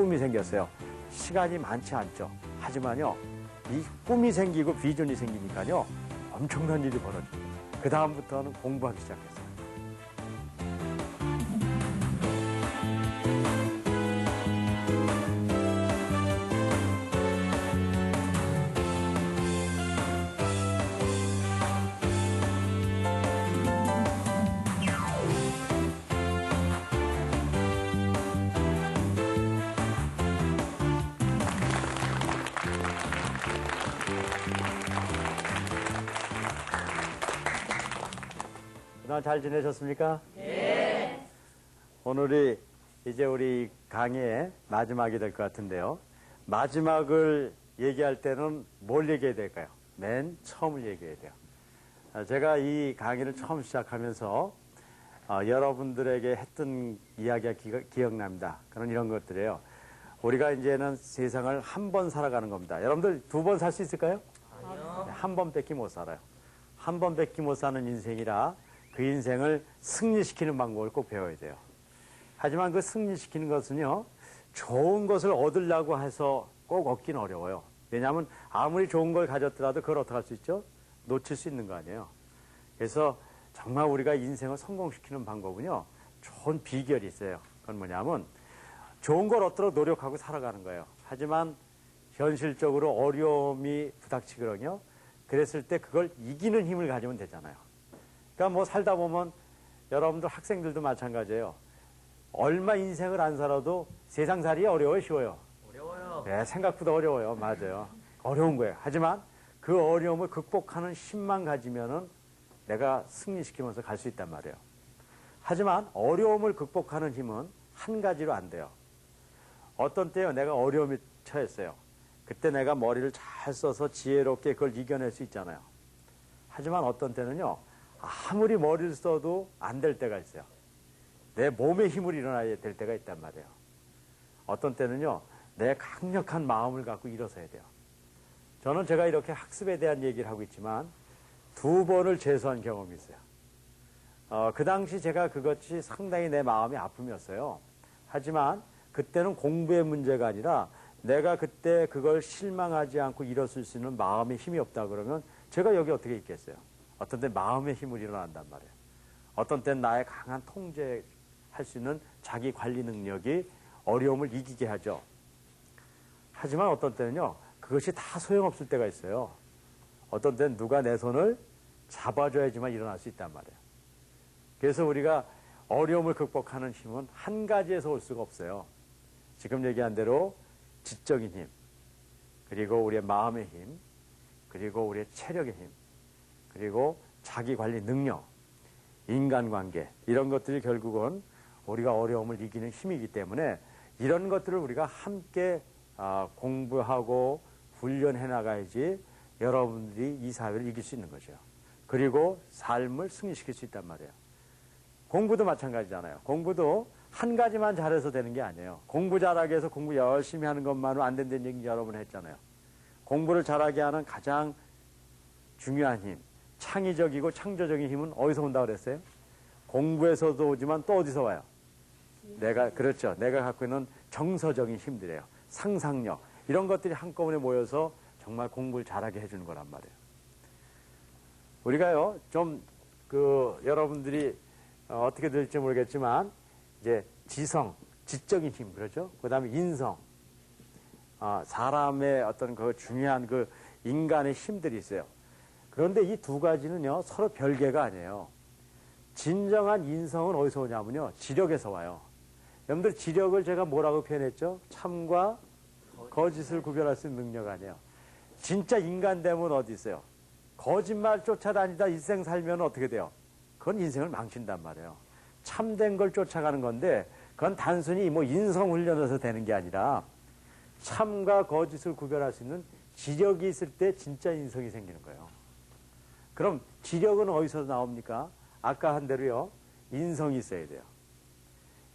꿈이 생겼어요. 시간이 많지 않죠. 하지만요, 이 꿈이 생기고 비전이 생기니까요, 엄청난 일이 벌어집니다. 그 다음부터는 공부하기 시작했어요. 그동안 잘 지내셨습니까? 네. 오늘이 이제 우리 강의의 마지막이 될 것 같은데요. 마지막을 얘기할 때는 뭘 얘기해야 될까요? 맨 처음을 얘기해야 돼요. 제가 이 강의를 처음 시작하면서 여러분들에게 했던 이야기가 기억납니다. 그런 이런 것들이에요. 우리가 이제는 세상을 한 번 살아가는 겁니다. 여러분들 2번 살 수 있을까요? 아니요. 한 번밖에 못 살아요. 한 번밖에 못 사는 인생이라 그 인생을 승리시키는 방법을 꼭 배워야 돼요. 하지만 그 승리시키는 것은요, 좋은 것을 얻으려고 해서 꼭 얻긴 어려워요. 왜냐하면 아무리 좋은 걸 가졌더라도 그걸 어떻게 할 수 있죠? 놓칠 수 있는 거 아니에요. 그래서 정말 우리가 인생을 성공시키는 방법은요, 좋은 비결이 있어요. 그건 뭐냐면 좋은 걸 얻도록 노력하고 살아가는 거예요. 하지만 현실적으로 어려움이 부닥치거든요. 그랬을 때 그걸 이기는 힘을 가지면 되잖아요. 그러니까 뭐 살다 보면 여러분들 학생들도 마찬가지예요. 얼마 인생을 안 살아도 세상 살이 어려워요, 쉬워요? 어려워요. 네, 생각보다 어려워요. 맞아요. 어려운 거예요. 하지만 그 어려움을 극복하는 힘만 가지면은 내가 승리시키면서 갈 수 있단 말이에요. 하지만 어려움을 극복하는 힘은 한 가지로 안 돼요. 어떤 때요, 내가 어려움에 처했어요. 그때 내가 머리를 잘 써서 지혜롭게 그걸 이겨낼 수 있잖아요. 하지만 어떤 때는요, 아무리 머리를 써도 안 될 때가 있어요. 내 몸에 힘을 일어나야 될 때가 있단 말이에요. 어떤 때는요, 내 강력한 마음을 갖고 일어서야 돼요. 저는 제가 이렇게 학습에 대한 얘기를 하고 있지만 2번을 재수한 경험이 있어요. 그 당시 제가 그것이 상당히 내 마음이 아픔이었어요. 하지만 그때는 공부의 문제가 아니라 내가 그때 그걸 실망하지 않고 일어설 수 있는 마음의 힘이 없다 그러면 제가 여기 어떻게 있겠어요? 어떤 때 마음의 힘을 일어난단 말이에요. 어떤 때는 나의 강한 통제할 수 있는 자기 관리 능력이 어려움을 이기게 하죠. 하지만 어떤 때는요, 그것이 다 소용없을 때가 있어요. 어떤 때는 누가 내 손을 잡아줘야지만 일어날 수 있단 말이에요. 그래서 우리가 어려움을 극복하는 힘은 한 가지에서 올 수가 없어요. 지금 얘기한 대로 지적인 힘, 그리고 우리의 마음의 힘, 그리고 우리의 체력의 힘, 그리고 자기 관리 능력, 인간관계, 이런 것들이 결국은 우리가 어려움을 이기는 힘이기 때문에 이런 것들을 우리가 함께 공부하고 훈련해 나가야지 여러분들이 이 사회를 이길 수 있는 거죠. 그리고 삶을 승리시킬 수 있단 말이에요. 공부도 마찬가지잖아요. 공부도 한 가지만 잘해서 되는 게 아니에요. 공부 잘하기 위해서 공부 열심히 하는 것만으로 안 된다는 얘기 여러 번 했잖아요. 공부를 잘하게 하는 가장 중요한 힘, 창의적이고 창조적인 힘은 어디서 온다고 그랬어요? 공부에서도 오지만 또 어디서 와요? 그렇죠. 내가 갖고 있는 정서적인 힘들이에요. 상상력, 이런 것들이 한꺼번에 모여서 정말 공부를 잘하게 해주는 거란 말이에요. 우리가요, 여러분들이 어떻게 될지 모르겠지만, 이제 지적인 힘, 그렇죠? 그 다음에 인성, 사람의 어떤 그 중요한 그 인간의 힘들이 있어요. 그런데 이 2가지는요, 서로 별개가 아니에요. 진정한 인성은 어디서 오냐면요, 지력에서 와요. 여러분들 지력을 제가 뭐라고 표현했죠? 참과 거짓을 구별할 수 있는 능력 아니에요. 진짜 인간 되면 어디 있어요? 거짓말 쫓아다니다 일생 살면 어떻게 돼요? 그건 인생을 망친단 말이에요. 참된 걸 쫓아가는 건데 그건 단순히 뭐 인성 훈련해서 되는 게 아니라 참과 거짓을 구별할 수 있는 지력이 있을 때 진짜 인성이 생기는 거예요. 그럼 지력은 어디서 나옵니까? 아까 한 대로요, 인성이 있어야 돼요.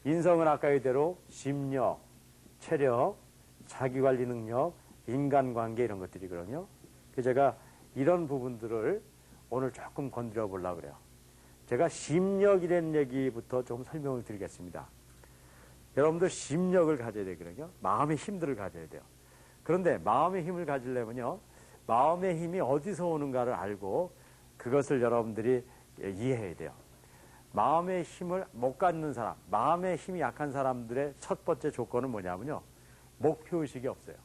인성은 아까 이대로 심력, 체력, 자기관리 능력, 인간관계 이런 것들이거든요. 그래서 제가 이런 부분들을 오늘 조금 건드려 보려고 그래요. 제가 심력이라는 얘기부터 좀 설명을 드리겠습니다. 여러분들 심력을 가져야 되거든요. 마음의 힘들을 가져야 돼요. 그런데 마음의 힘을 가지려면요, 마음의 힘이 어디서 오는가를 알고 그것을 여러분들이 이해해야 돼요. 마음의 힘을 못 갖는 사람, 마음의 힘이 약한 사람들의 첫 번째 조건은 뭐냐면요, 목표의식이 없어요.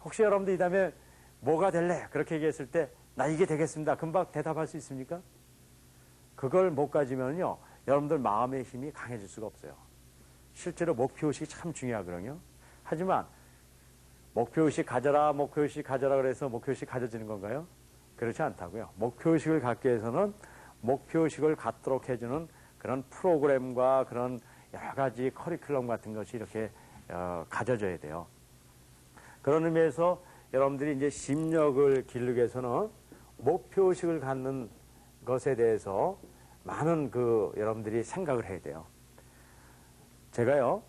혹시 여러분들 이 다음에 뭐가 될래? 그렇게 얘기했을 때 나 이게 되겠습니다. 금방 대답할 수 있습니까? 그걸 못 가지면요, 여러분들 마음의 힘이 강해질 수가 없어요. 실제로 목표의식이 참 중요하거든요. 하지만 목표의식 가져라, 목표의식 가져라 그래서 목표의식 가져지는 건가요? 그렇지 않다고요. 목표의식을 갖기 위해서는 목표의식을 갖도록 해주는 그런 프로그램과 그런 여러 가지 커리큘럼 같은 것이 이렇게 가져져야 돼요. 그런 의미에서 여러분들이 이제 심력을 기르기 위해서는 목표의식을 갖는 것에 대해서 많은 여러분들이 생각을 해야 돼요. 제가요,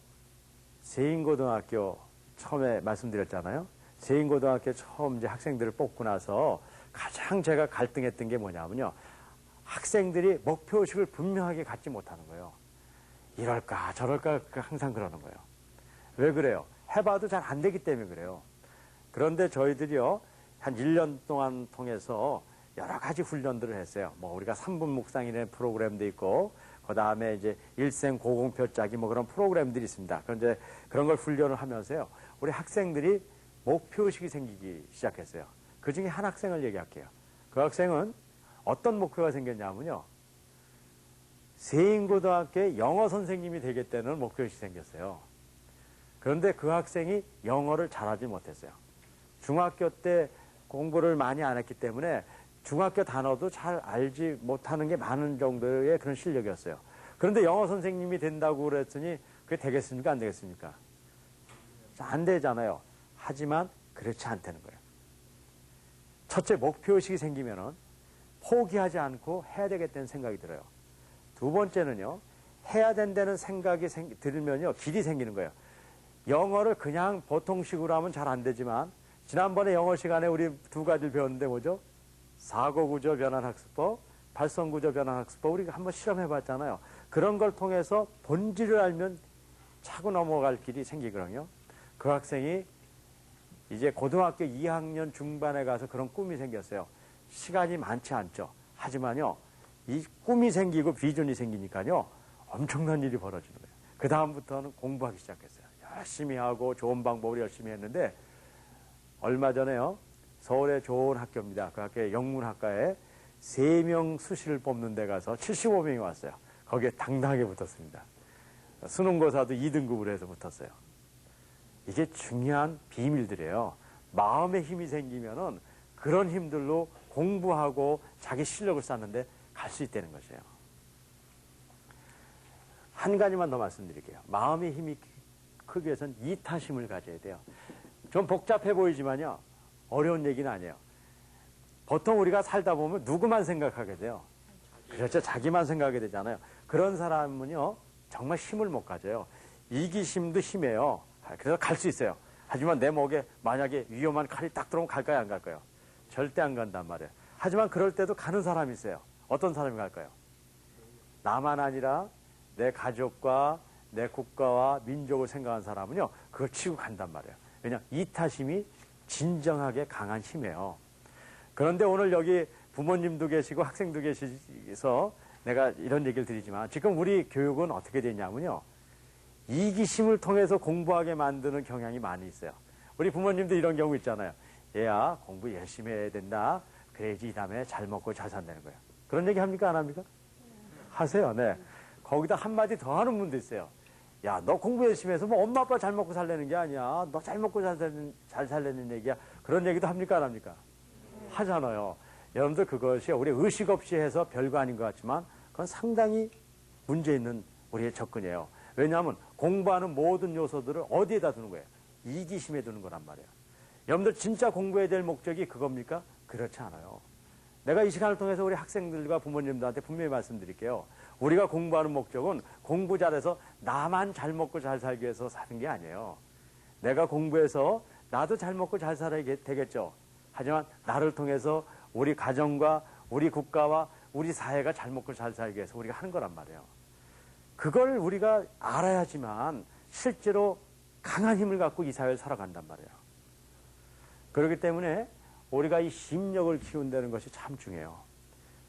세인고등학교 처음에 말씀드렸잖아요. 세인고등학교 처음 이제 학생들을 뽑고 나서 가장 제가 갈등했던 게 뭐냐면요, 학생들이 목표의식을 분명하게 갖지 못하는 거예요. 이럴까 저럴까 항상 그러는 거예요. 왜 그래요? 해봐도 잘 안 되기 때문에 그래요. 그런데 저희들이요, 한 1년 동안 통해서 여러 가지 훈련들을 했어요. 우리가 3분 묵상이라는 프로그램도 있고, 그 다음에 이제 일생 고공표 짜기 그런 프로그램들이 있습니다. 그런데 그런 걸 훈련을 하면서요, 우리 학생들이 목표의식이 생기기 시작했어요. 그 중에 한 학생을 얘기할게요. 그 학생은 어떤 목표가 생겼냐면요, 세인고등학교의 영어 선생님이 되겠다는 목표의식이 생겼어요. 그런데 그 학생이 영어를 잘하지 못했어요. 중학교 때 공부를 많이 안 했기 때문에 중학교 단어도 잘 알지 못하는 게 많은 정도의 그런 실력이었어요. 그런데 영어 선생님이 된다고 그랬더니 그게 되겠습니까? 안 되겠습니까? 안 되잖아요. 하지만 그렇지 않다는 거예요. 첫째, 목표의식이 생기면은 포기하지 않고 해야 되겠다는 생각이 들어요. 두 번째는요, 해야 된다는 생각이 들면요, 길이 생기는 거예요. 영어를 그냥 보통식으로 하면 잘 안 되지만, 지난번에 영어 시간에 우리 두 가지를 배웠는데 뭐죠? 사고구조 변환학습법, 발성구조 변환학습법, 우리가 한번 실험해 봤잖아요. 그런 걸 통해서 본질을 알면 차고 넘어갈 길이 생기거든요. 그 학생이 이제 고등학교 2학년 중반에 가서 그런 꿈이 생겼어요. 시간이 많지 않죠. 하지만요, 이 꿈이 생기고 비전이 생기니까요, 엄청난 일이 벌어지는 거예요. 그 다음부터는 공부하기 시작했어요. 열심히 하고 좋은 방법을 열심히 했는데, 얼마 전에요, 서울의 좋은 학교입니다. 그 학교의 영문학과에 3명 수시를 뽑는 데 가서 75명이 왔어요. 거기에 당당하게 붙었습니다. 수능고사도 2등급으로 해서 붙었어요. 이게 중요한 비밀들이에요. 마음의 힘이 생기면은 그런 힘들로 공부하고 자기 실력을 쌓는데 갈 수 있다는 것이에요. 한 가지만 더 말씀드릴게요. 마음의 힘이 크기 위해서는 이타심을 가져야 돼요. 좀 복잡해 보이지만요, 어려운 얘기는 아니에요. 보통 우리가 살다 보면 누구만 생각하게 돼요. 그렇죠. 자기만 생각하게 되잖아요. 그런 사람은요, 정말 힘을 못 가져요. 이기심도 힘이에요. 그래서 갈 수 있어요. 하지만 내 목에 만약에 위험한 칼이 딱 들어오면 갈까요, 안 갈까요? 절대 안 간단 말이에요. 하지만 그럴 때도 가는 사람이 있어요. 어떤 사람이 갈까요? 나만 아니라 내 가족과 내 국가와 민족을 생각한 사람은요, 그걸 치고 간단 말이에요. 왜냐하면 이타심이 진정하게 강한 힘이에요. 그런데 오늘 여기 부모님도 계시고 학생도 계셔서 내가 이런 얘기를 드리지만, 지금 우리 교육은 어떻게 되냐면요, 이기심을 통해서 공부하게 만드는 경향이 많이 있어요. 우리 부모님도 이런 경우 있잖아요. 얘야, 공부 열심히 해야 된다. 그래야지 이 다음에 잘 먹고 잘 산다는 거예요. 그런 얘기 합니까? 안 합니까? 하세요. 네. 거기다 한마디 더 하는 분도 있어요. 야, 너 공부 열심히 해서 뭐 엄마 아빠 잘 먹고 살라는 게 아니야. 너 잘 먹고 잘 살라는 얘기야. 그런 얘기도 합니까? 안 합니까? 하잖아요. 여러분들 그것이 우리 의식 없이 해서 별거 아닌 것 같지만 그건 상당히 문제 있는 우리의 접근이에요. 왜냐하면 공부하는 모든 요소들을 어디에다 두는 거예요? 이기심에 두는 거란 말이에요. 여러분들 진짜 공부해야 될 목적이 그겁니까? 그렇지 않아요. 내가 이 시간을 통해서 우리 학생들과 부모님들한테 분명히 말씀드릴게요. 우리가 공부하는 목적은 공부 잘해서 나만 잘 먹고 잘 살기 위해서 사는 게 아니에요. 내가 공부해서 나도 잘 먹고 잘 살아야 되겠죠. 하지만 나를 통해서 우리 가정과 우리 국가와 우리 사회가 잘 먹고 잘 살기 위해서 우리가 하는 거란 말이에요. 그걸 우리가 알아야지만 실제로 강한 힘을 갖고 이 사회를 살아간단 말이에요. 그렇기 때문에 우리가 이 심력을 키운다는 것이 참 중요해요.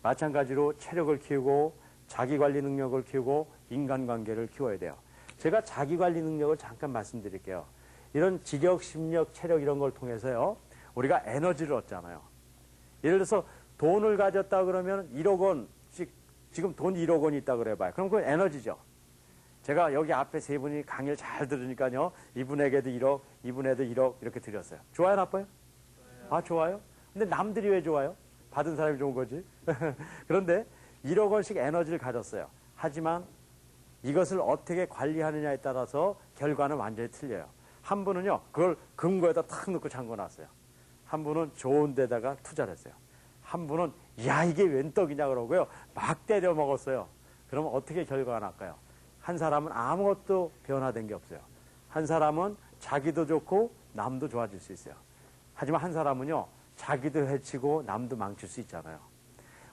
마찬가지로 체력을 키우고 자기관리 능력을 키우고 인간관계를 키워야 돼요. 제가 자기관리 능력을 잠깐 말씀드릴게요. 이런 지력, 심력, 체력 이런 걸 통해서요. 우리가 에너지를 얻잖아요. 예를 들어서 돈을 가졌다 그러면 1억 원씩, 지금 돈 1억 원이 있다 그래봐요. 그럼 그건 에너지죠. 제가 여기 앞에 세 분이 강의를 잘 들으니까요. 이분에게도 1억, 이분에도 1억 이렇게 드렸어요. 좋아요, 나빠요? 아, 좋아요? 근데 남들이 왜 좋아요? 받은 사람이 좋은 거지. 그런데 1억 원씩 에너지를 가졌어요. 하지만 이것을 어떻게 관리하느냐에 따라서 결과는 완전히 틀려요. 한 분은요, 그걸 금고에다 탁 넣고 잠궈놨어요. 한 분은 좋은 데다가 투자를 했어요. 한 분은, 야, 이게 웬 떡이냐 그러고요. 막 때려 먹었어요. 그러면 어떻게 결과가 날까요? 한 사람은 아무것도 변화된 게 없어요. 한 사람은 자기도 좋고 남도 좋아질 수 있어요. 하지만 한 사람은요, 자기도 해치고 남도 망칠 수 있잖아요.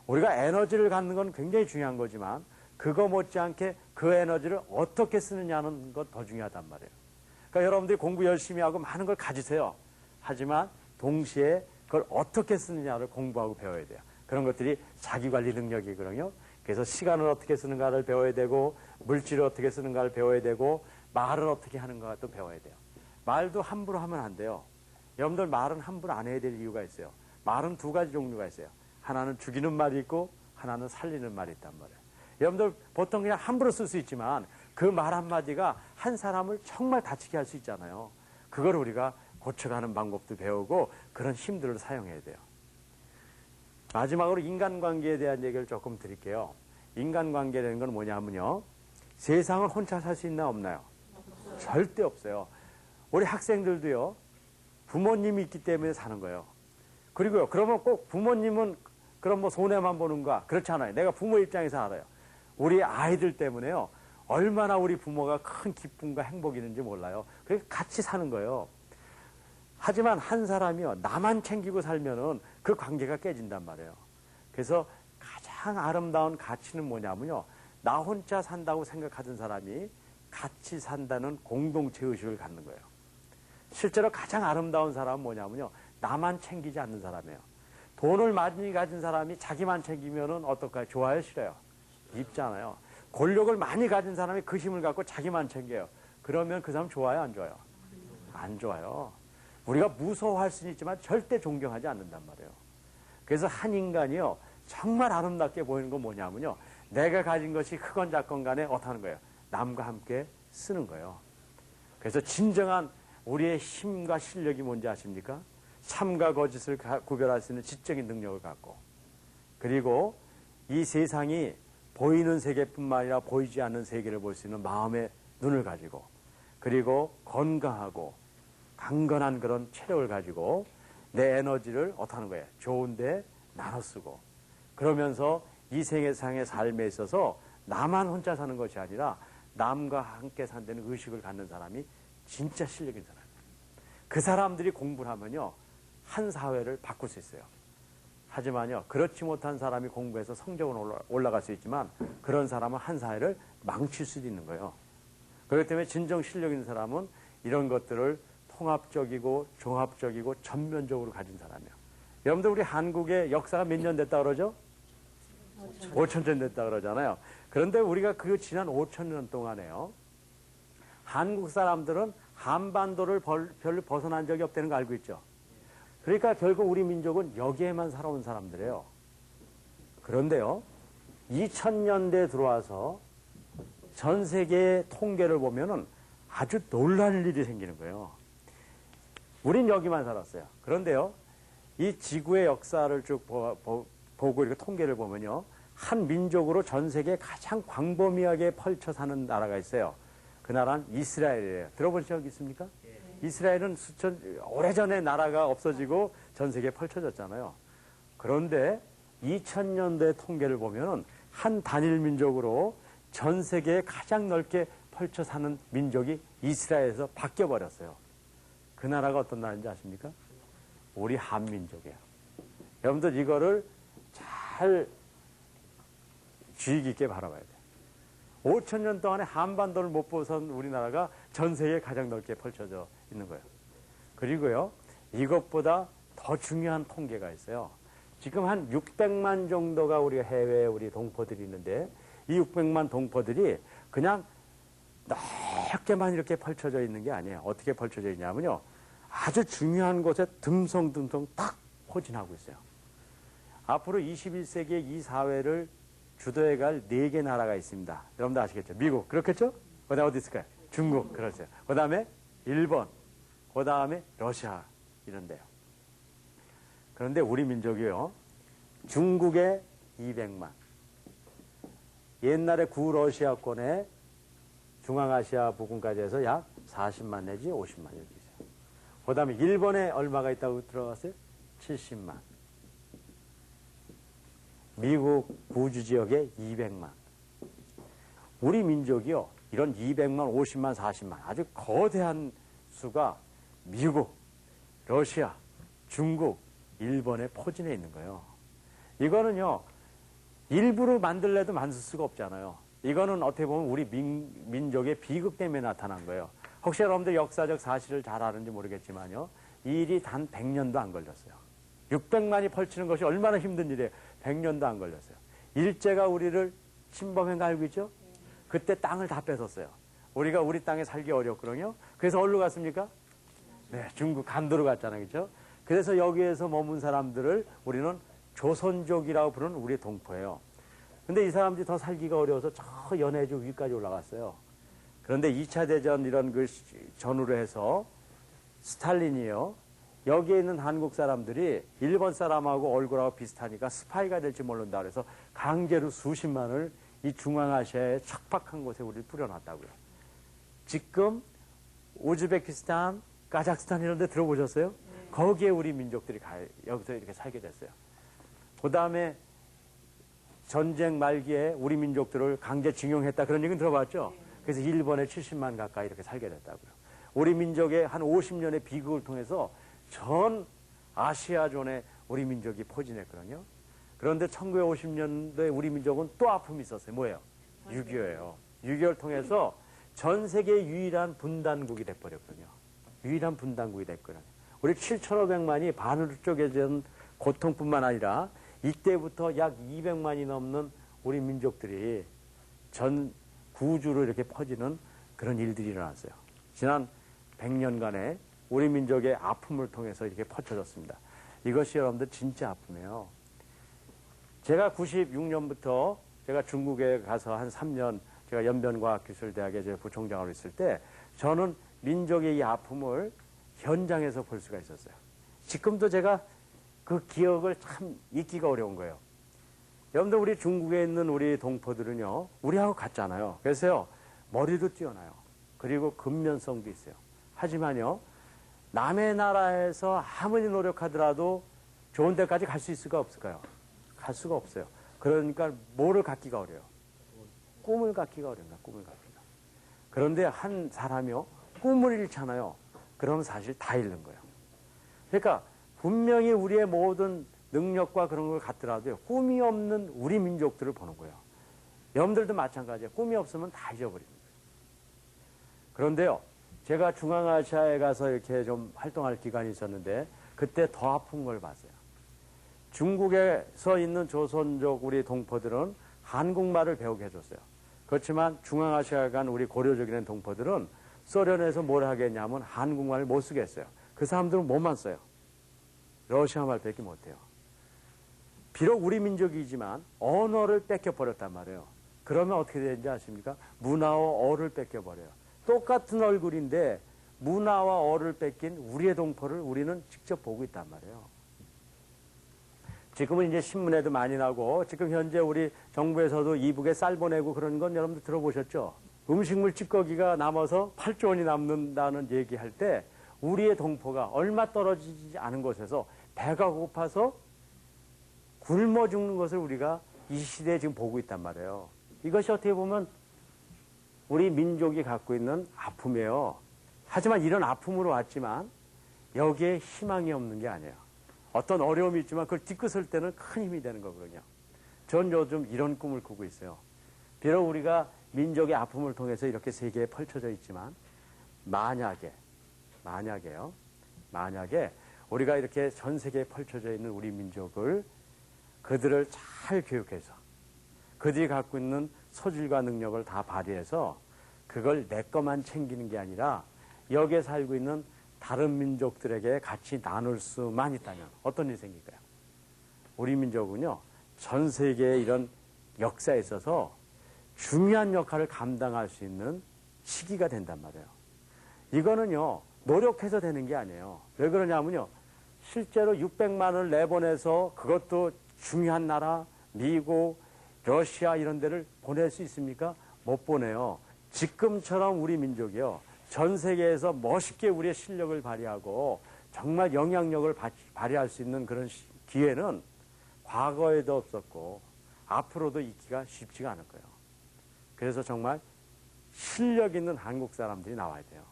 우리가 에너지를 갖는 건 굉장히 중요한 거지만 그거 못지않게 그 에너지를 어떻게 쓰느냐는 것 더 중요하단 말이에요. 그러니까 여러분들이 공부 열심히 하고 많은 걸 가지세요. 하지만 동시에 그걸 어떻게 쓰느냐를 공부하고 배워야 돼요. 그런 것들이 자기관리 능력이거든요. 그래서 시간을 어떻게 쓰는가를 배워야 되고 물질을 어떻게 쓰는가를 배워야 되고 말을 어떻게 하는가를 또 배워야 돼요. 말도 함부로 하면 안 돼요. 여러분들 말은 함부로 안 해야 될 이유가 있어요. 말은 두 가지 종류가 있어요. 하나는 죽이는 말이 있고 하나는 살리는 말이 있단 말이에요. 여러분들 보통 그냥 함부로 쓸 수 있지만 그 말 한마디가 한 사람을 정말 다치게 할 수 있잖아요. 그걸 우리가 고쳐가는 방법도 배우고 그런 힘들을 사용해야 돼요. 마지막으로 인간관계에 대한 얘기를 조금 드릴게요. 인간관계라는 건 뭐냐면요. 세상을 혼자 살 수 있나 없나요? 절대 없어요. 우리 학생들도요. 부모님이 있기 때문에 사는 거예요. 그리고요. 그러면 꼭 부모님은 그럼 뭐 손해만 보는가? 그렇지 않아요. 내가 부모 입장에서 알아요. 우리 아이들 때문에요. 얼마나 우리 부모가 큰 기쁨과 행복이 있는지 몰라요. 그래서 같이 사는 거예요. 하지만 한 사람이요. 나만 챙기고 살면은 그 관계가 깨진단 말이에요. 그래서 가장 아름다운 가치는 뭐냐면요. 나 혼자 산다고 생각하던 사람이 같이 산다는 공동체 의식을 갖는 거예요. 실제로 가장 아름다운 사람은 뭐냐면요. 나만 챙기지 않는 사람이에요. 돈을 많이 가진 사람이 자기만 챙기면은 어떨까요? 좋아요, 싫어요? 입잖아요. 권력을 많이 가진 사람이 그 힘을 갖고 자기만 챙겨요. 그러면 그 사람 좋아요, 안 좋아요? 안 좋아요. 우리가 무서워할 수는 있지만 절대 존경하지 않는단 말이에요. 그래서 한 인간이요. 정말 아름답게 보이는 건 뭐냐면요. 내가 가진 것이 크건 작건 간에 어떻게 하는 거예요? 남과 함께 쓰는 거예요. 그래서 진정한 우리의 힘과 실력이 뭔지 아십니까? 참과 거짓을 구별할 수 있는 지적인 능력을 갖고 그리고 이 세상이 보이는 세계뿐만 아니라 보이지 않는 세계를 볼 수 있는 마음의 눈을 가지고 그리고 건강하고 강건한 그런 체력을 가지고 내 에너지를 어떻게 하는 거예요? 좋은데 나눠 쓰고 그러면서 이 세상의 삶에 있어서 나만 혼자 사는 것이 아니라 남과 함께 산다는 의식을 갖는 사람이 진짜 실력 있는 사람이에요. 그 사람들이 공부를 하면요. 한 사회를 바꿀 수 있어요. 하지만요. 그렇지 못한 사람이 공부해서 성적은 올라갈 수 있지만 그런 사람은 한 사회를 망칠 수도 있는 거예요. 그렇기 때문에 진정 실력 있는 사람은 이런 것들을 통합적이고 종합적이고 전면적으로 가진 사람이에요. 여러분들 우리 한국의 역사가 몇 년 됐다 그러죠? 5,000년 됐다 그러잖아요. 그런데 우리가 그 지난 5,000년 동안에요. 한국 사람들은 한반도를 별로 벗어난 적이 없다는 거 알고 있죠? 그러니까 결국 우리 민족은 여기에만 살아온 사람들이에요. 그런데요. 2000년대에 들어와서 전 세계의 통계를 보면은 아주 놀랄 일이 생기는 거예요. 우린 여기만 살았어요. 그런데요. 이 지구의 역사를 쭉 보고 이렇게 통계를 보면요. 한 민족으로 전 세계에 가장 광범위하게 펼쳐 사는 나라가 있어요. 그 나라는 이스라엘이에요. 들어본 적 있습니까? 이스라엘은 오래전에 나라가 없어지고 전 세계에 펼쳐졌잖아요. 그런데 2000년대 통계를 보면은 한 단일 민족으로 전 세계에 가장 넓게 펼쳐 사는 민족이 이스라엘에서 바뀌어 버렸어요. 그 나라가 어떤 나라인지 아십니까? 우리 한민족이에요. 여러분들 이거를 잘 주의 깊게 바라봐야 돼요. 5천 년 동안에 한반도를 못 벗은 우리나라가 전 세계에 가장 넓게 펼쳐져 있는 거예요. 그리고요, 이것보다 더 중요한 통계가 있어요. 지금 한 600만 정도가 우리 해외에 우리 동포들이 있는데, 이 600만 동포들이 그냥 넓게만 이렇게 펼쳐져 있는 게 아니에요. 어떻게 펼쳐져 있냐면요, 아주 중요한 곳에 듬성듬성 딱 포진하고 있어요. 앞으로 21세기의 이 사회를 주도해 갈 4개 나라가 있습니다. 여러분들 아시겠죠? 미국, 그렇겠죠? 그 다음에 어디 있을까요? 중국, 그렇죠. 그 다음에 일본, 그 다음에 러시아, 이런데요. 그런데 우리 민족이요, 중국에 200만, 옛날에 구러시아권에 중앙아시아 부근까지 해서 약 40만 내지 50만 이렇게 있어요. 그 다음에 일본에 얼마가 있다고 들어갔어요? 70만. 미국 구주 지역에 200만. 우리 민족이요, 이런 200만, 50만, 40만 아주 거대한 수가 미국, 러시아, 중국, 일본에 포진해 있는 거예요. 이거는요, 일부러 만들래도 만들 수가 없잖아요. 이거는 어떻게 보면 우리 민족의 비극 때문에 나타난 거예요. 혹시 여러분들 역사적 사실을 잘 아는지 모르겠지만요, 이 일이 단 100년도 안 걸렸어요. 600만이 펼치는 것이 얼마나 힘든 일이에요. 100년도 안 걸렸어요. 일제가 우리를 침범한 거 알고 있죠? 그때 땅을 다 뺏었어요. 우리가 우리 땅에 살기 어렵거든요. 그래서 어디로 갔습니까? 네, 중국 간도로 갔잖아요. 그렇죠? 그래서 여기에서 머문 사람들을 우리는 조선족이라고 부르는 우리 동포예요. 근데 이 사람들이 더 살기가 어려워서 저 연해주 위까지 올라갔어요. 그런데 2차 대전 이런 그 전후로 해서 스탈린이요, 여기에 있는 한국 사람들이 일본 사람하고 얼굴하고 비슷하니까 스파이가 될지 모른다 그래서 강제로 수십만을 이 중앙아시아의 척박한 곳에 우리를 뿌려놨다고요. 지금 우즈베키스탄, 카자흐스탄 이런 데 들어보셨어요? 네. 거기에 우리 민족들이 여기서 이렇게 살게 됐어요. 그 다음에 전쟁 말기에 우리 민족들을 강제징용했다 그런 얘기는 들어봤죠? 네. 그래서 일본에 70만 가까이 이렇게 살게 됐다고요. 우리 민족의 한 50년의 비극을 통해서 전 아시아존에 우리 민족이 포진했거든요. 그런데 1950년도에 우리 민족은 또 아픔이 있었어요. 뭐예요? 6.25예요. 6.25를 통해서 전 세계 유일한 분단국이 돼버렸거든요. 유일한 분단국이 됐거든요. 우리 7,500만이 반으로 쪼개진 고통뿐만 아니라 이때부터 약 200만이 넘는 우리 민족들이 전 구주로 이렇게 퍼지는 그런 일들이 일어났어요. 지난 100년간의 우리 민족의 아픔을 통해서 이렇게 퍼쳐졌습니다. 이것이 여러분들 진짜 아픔이에요. 제가 96년부터 제가 중국에 가서 한 3년 제가 연변과학기술대학에 제 부총장으로 있을 때 저는 민족의 이 아픔을 현장에서 볼 수가 있었어요. 지금도 제가 그 기억을 참 잊기가 어려운 거예요. 여러분들 우리 중국에 있는 우리 동포들은요, 우리하고 같잖아요. 그래서요, 머리도 뛰어나요. 그리고 근면성도 있어요. 하지만요, 남의 나라에서 아무리 노력하더라도 좋은 데까지 갈 수 있을까 없을까요? 갈 수가 없어요. 그러니까 뭐를 갖기가 어려요? 꿈을 갖기가 어렵니다. 꿈을 갖기가. 그런데 한 사람이요, 꿈을 잃잖아요. 그러면 사실 다 잃는 거예요. 그러니까 분명히 우리의 모든 능력과 그런 걸 갖더라도요, 꿈이 없는 우리 민족들을 보는 거예요. 여러분들도 마찬가지예요. 꿈이 없으면 다 잊어버리는 거예요. 그런데요, 제가 중앙아시아에 가서 이렇게 좀 활동할 기간이 있었는데 그때 더 아픈 걸 봤어요. 중국에서 있는 조선족 우리 동포들은 한국말을 배우게 해줬어요. 그렇지만 중앙아시아에 간 우리 고려족이라는 동포들은 소련에서 뭘 하겠냐면 한국말을 못 쓰겠어요. 그 사람들은 뭐만 써요? 러시아 말밖에 못해요. 비록 우리 민족이지만 언어를 뺏겨버렸단 말이에요. 그러면 어떻게 되는지 아십니까? 문화와 어를 뺏겨버려요. 똑같은 얼굴인데 문화와 어를 뺏긴 우리의 동포를 우리는 직접 보고 있단 말이에요. 지금은 이제 신문에도 많이 나고 지금 현재 우리 정부에서도 이북에 쌀 보내고 그런 건 여러분들 들어보셨죠? 음식물 찌꺼기가 남아서 8조 원이 남는다는 얘기할 때 우리의 동포가 얼마 떨어지지 않은 곳에서 배가 고파서 굶어 죽는 것을 우리가 이 시대에 지금 보고 있단 말이에요. 이것이 어떻게 보면 우리 민족이 갖고 있는 아픔이에요. 하지만 이런 아픔으로 왔지만 여기에 희망이 없는 게 아니에요. 어떤 어려움이 있지만 그걸 딛고 때는 큰 힘이 되는 거거든요. 전 요즘 이런 꿈을 꾸고 있어요. 비록 우리가 민족의 아픔을 통해서 이렇게 세계에 펼쳐져 있지만 만약에 우리가 이렇게 전 세계에 펼쳐져 있는 우리 민족을 그들을 잘 교육해서 그들이 갖고 있는 소질과 능력을 다 발휘해서 그걸 내 것만 챙기는 게 아니라 여기에 살고 있는 다른 민족들에게 같이 나눌 수만 있다면 어떤 일이 생길까요? 우리 민족은요, 전 세계의 이런 역사에 있어서 중요한 역할을 감당할 수 있는 시기가 된단 말이에요. 이거는요, 노력해서 되는 게 아니에요. 왜 그러냐면요, 실제로 600만 원을 내보내서 그것도 중요한 나라, 미국, 러시아 이런 데를 보낼 수 있습니까? 못 보내요. 지금처럼 우리 민족이요, 전 세계에서 멋있게 우리의 실력을 발휘하고 정말 영향력을 발휘할 수 있는 그런 기회는 과거에도 없었고 앞으로도 있기가 쉽지가 않을 거예요. 그래서 정말 실력 있는 한국 사람들이 나와야 돼요.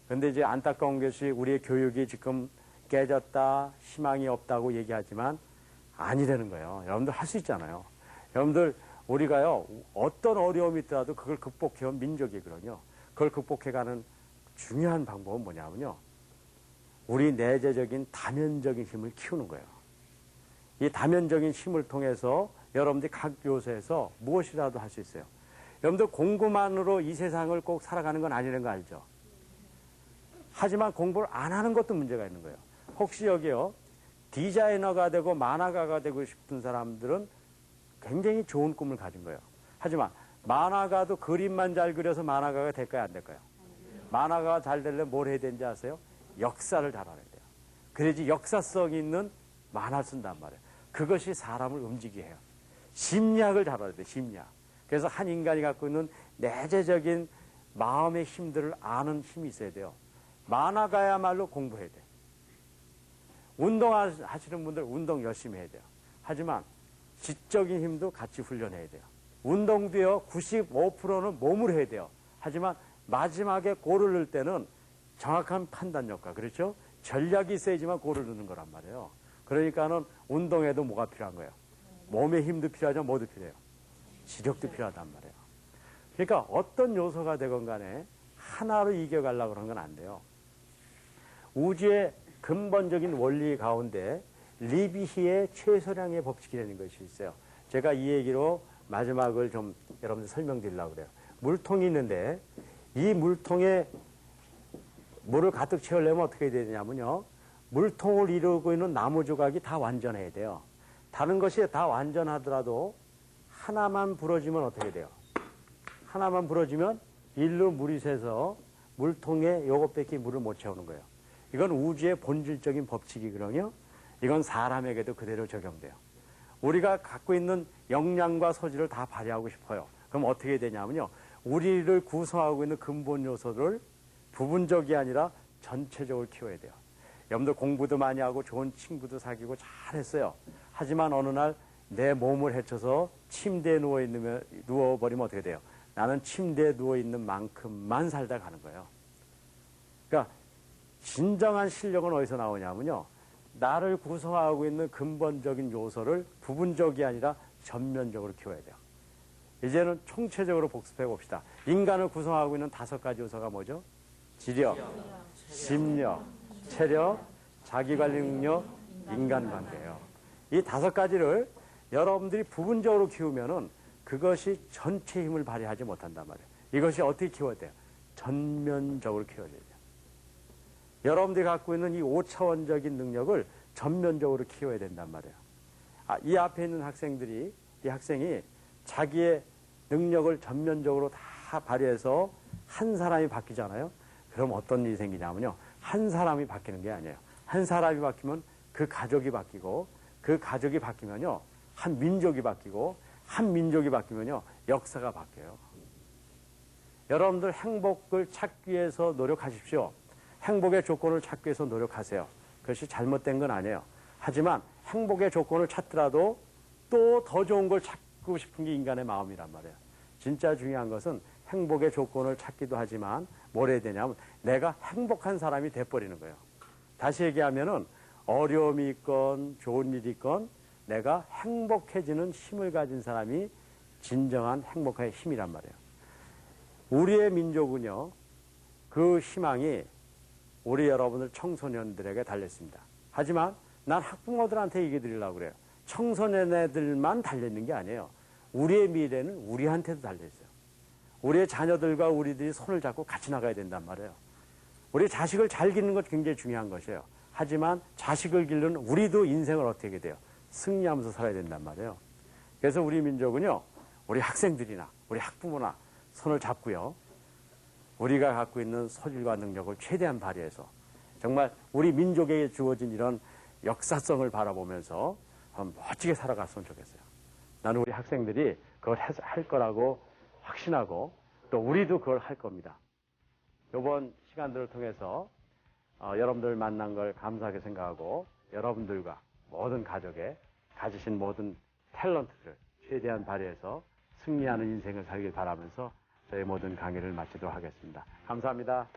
그런데 이제 안타까운 것이 우리의 교육이 지금 깨졌다, 희망이 없다고 얘기하지만 아니라는 거예요. 여러분들 할 수 있잖아요. 여러분들 우리가요, 어떤 어려움이 있더라도 그걸 극복해온 민족이거든요. 그걸 극복해가는 중요한 방법은 뭐냐면요, 우리 내재적인 다면적인 힘을 키우는 거예요. 이 다면적인 힘을 통해서 여러분들이 각 요소에서 무엇이라도 할 수 있어요. 여러분들 공부만으로 이 세상을 꼭 살아가는 건 아니라는 거 알죠? 하지만 공부를 안 하는 것도 문제가 있는 거예요. 혹시 여기요, 디자이너가 되고 만화가가 되고 싶은 사람들은 굉장히 좋은 꿈을 가진 거예요. 하지만 만화가도 그림만 잘 그려서 만화가가 될까요, 안 될까요? 만화가가 잘 되려면 뭘 해야 되는지 아세요? 역사를 잘 알아야 돼요. 그래야지 역사성 있는 만화를 쓴단 말이에요. 그것이 사람을 움직이게 해요. 심리학을 잘 알아야 돼요, 심리학. 그래서 한 인간이 갖고 있는 내재적인 마음의 힘들을 아는 힘이 있어야 돼요. 만화가야말로 공부해야 돼요. 운동하시는 분들 운동 열심히 해야 돼요. 하지만 지적인 힘도 같이 훈련해야 돼요. 운동도요, 95%는 몸으로 해야 돼요. 하지만 마지막에 골을 넣을 때는 정확한 판단력과, 그렇죠? 전략이 있어야지만 골을 넣는 거란 말이에요. 그러니까는 운동에도 뭐가 필요한 거예요? 몸의 힘도 필요하죠, 뭐도 필요해요? 지력도 필요하단 말이에요. 그러니까 어떤 요소가 되건 간에 하나로 이겨가려고 그러는 건 안 돼요. 우주의 근본적인 원리 가운데 리비히의 최소량의 법칙이라는 것이 있어요. 제가 이 얘기로 마지막을 좀 여러분들 설명드리려고 그래요. 물통이 있는데 이 물통에 물을 가득 채우려면 어떻게 해야 되냐면요, 물통을 이루고 있는 나무 조각이 다 완전해야 돼요. 다른 것이 다 완전하더라도 하나만 부러지면 어떻게 돼요? 하나만 부러지면 일로 물이 새서 물통에 요것밖에 물을 못 채우는 거예요. 이건 우주의 본질적인 법칙이거든요. 이건 사람에게도 그대로 적용돼요. 우리가 갖고 있는 역량과 소질을 다 발휘하고 싶어요. 그럼 어떻게 해야 되냐면요, 우리를 구성하고 있는 근본 요소를 부분적이 아니라 전체적으로 키워야 돼요. 여러분들 공부도 많이 하고 좋은 친구도 사귀고 잘했어요. 하지만 어느 날 내 몸을 헤쳐서 침대에 누워버리면 어떻게 돼요? 나는 침대에 누워있는 만큼만 살다 가는 거예요. 그러니까 진정한 실력은 어디서 나오냐면요, 나를 구성하고 있는 근본적인 요소를 부분적이 아니라 전면적으로 키워야 돼요. 이제는 총체적으로 복습해 봅시다. 인간을 구성하고 있는 5가지 요소가 뭐죠? 지력, 심력, 체력, 자기관리 능력, 인간관계예요. 이 5가지를 여러분들이 부분적으로 키우면은 그것이 전체 힘을 발휘하지 못한단 말이에요. 이것이 어떻게 키워야 돼요? 전면적으로 키워야 돼요. 여러분들이 갖고 있는 이 5차원적인 능력을 전면적으로 키워야 된단 말이에요. 이 앞에 있는 이 학생이 자기의 능력을 전면적으로 다 발휘해서 한 사람이 바뀌잖아요. 그럼 어떤 일이 생기냐면요, 한 사람이 바뀌는 게 아니에요. 한 사람이 바뀌면 그 가족이 바뀌고, 그 가족이 바뀌면요, 한 민족이 바뀌고, 한 민족이 바뀌면요, 역사가 바뀌어요. 여러분들 행복을 찾기 위해서 노력하십시오. 행복의 조건을 찾기 위해서 노력하세요. 그것이 잘못된 건 아니에요. 하지만 행복의 조건을 찾더라도 또 더 좋은 걸 찾고 싶은 게 인간의 마음이란 말이에요. 진짜 중요한 것은 행복의 조건을 찾기도 하지만 뭘 해야 되냐면 내가 행복한 사람이 돼버리는 거예요. 다시 얘기하면은 어려움이 있건 좋은 일이 있건 내가 행복해지는 힘을 가진 사람이 진정한 행복의 힘이란 말이에요. 우리의 민족은요, 그 희망이 우리 여러분들 청소년들에게 달렸습니다. 하지만 난 학부모들한테 얘기 드리려고 그래요. 청소년애들만 달려있는 게 아니에요. 우리의 미래는 우리한테도 달려있어요. 우리의 자녀들과 우리들이 손을 잡고 같이 나가야 된단 말이에요. 우리 자식을 잘 기르는 것 굉장히 중요한 것이에요. 하지만 자식을 기르는 우리도 인생을 어떻게 돼요? 승리하면서 살아야 된단 말이에요. 그래서 우리 민족은요, 우리 학생들이나 우리 학부모나 손을 잡고요, 우리가 갖고 있는 소질과 능력을 최대한 발휘해서 정말 우리 민족에게 주어진 이런 역사성을 바라보면서 멋지게 살아갔으면 좋겠어요. 나는 우리 학생들이 그걸 할 거라고 확신하고 또 우리도 그걸 할 겁니다. 이번 시간들을 통해서 여러분들 만난 걸 감사하게 생각하고 여러분들과 모든 가족에 가지신 모든 탤런트를 최대한 발휘해서 승리하는 인생을 살길 바라면서 저희 모든 강의를 마치도록 하겠습니다. 감사합니다.